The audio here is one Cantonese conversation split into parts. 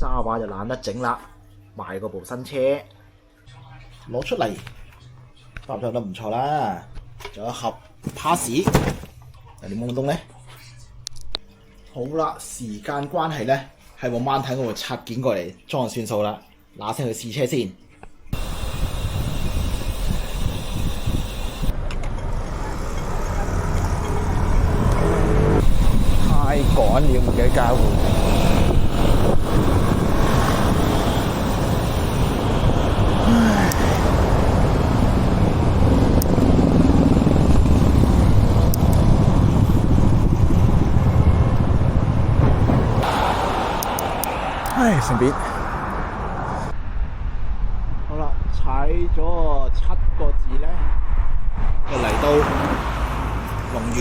渣話就懶得整啦，賣嗰部新車攞出嚟，包裝得唔錯啦，仲有一盒 pass， 有啲懵東咧。好啦，時間關係咧，喺我掹睇嗰度拆件過嚟裝就算數啦，嗱聲去試車先。太趕了，唔記得交換。唉，順便好啦，踩咗7個字咧，就嚟到龍源。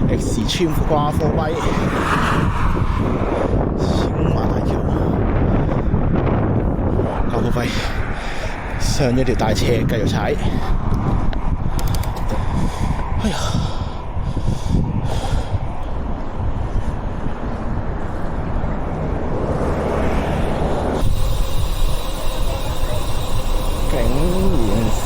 X 超掛貨位，千萬大橋，交貨費，上咗條大斜，繼續踩。哎呀！竟然是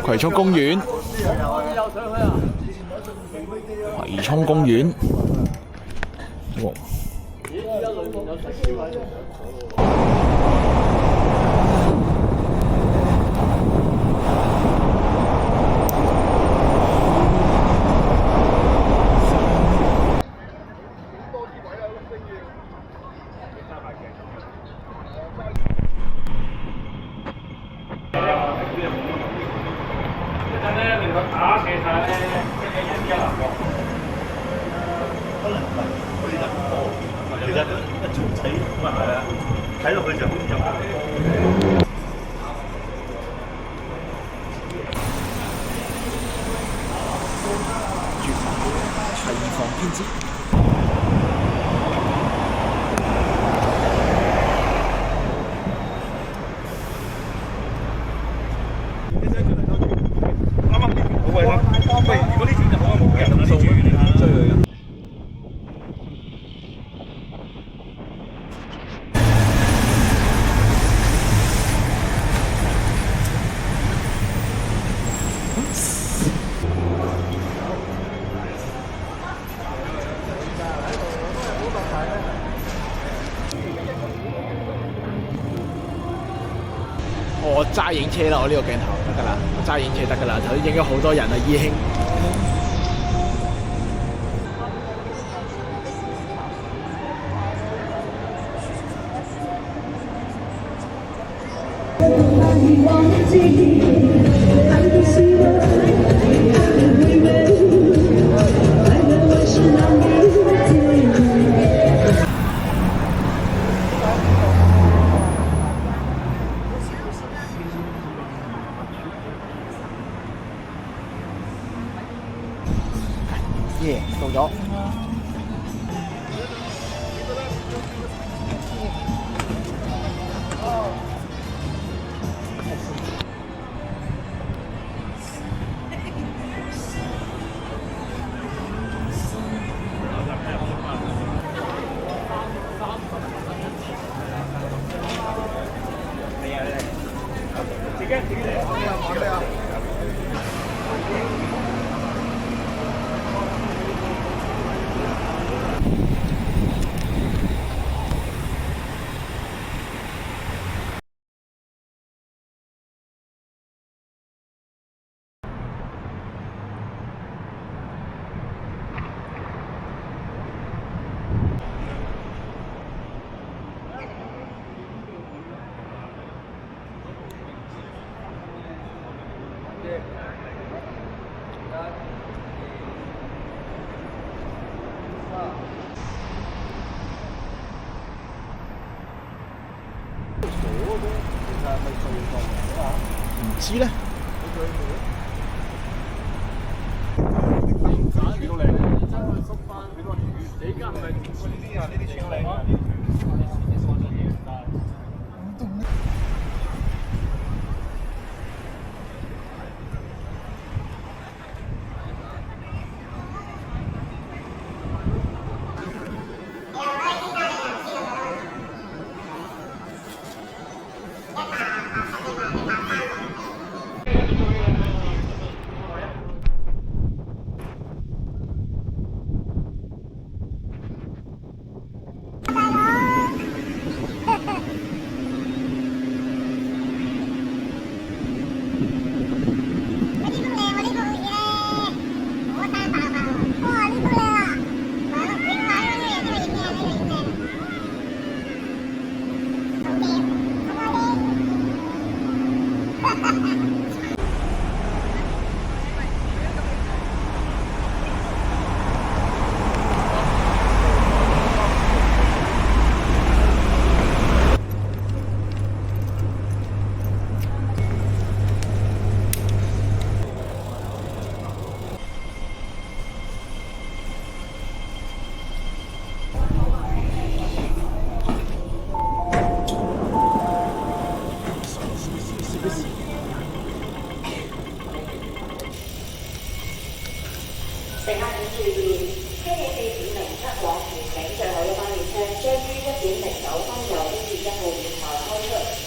葵涌公園。葵涌公園，哇！其實一從睇咁啊係啊，睇落去就好似有。提防偏執。啱啱好喂，喂，如果呢條就好啱冇人數啦，追佢㗎。我揸影車啦，我呢個鏡頭得㗎啦，我揸影車得㗎啦，頭先影咗好多人啊，已經。耶，到咗。自己嚟啊！玩咩啊？唔知咧。魚都靚。乘客請注意，輕鐵4.07往荃景最後一班列車將於1點09分由1月1號月台開出。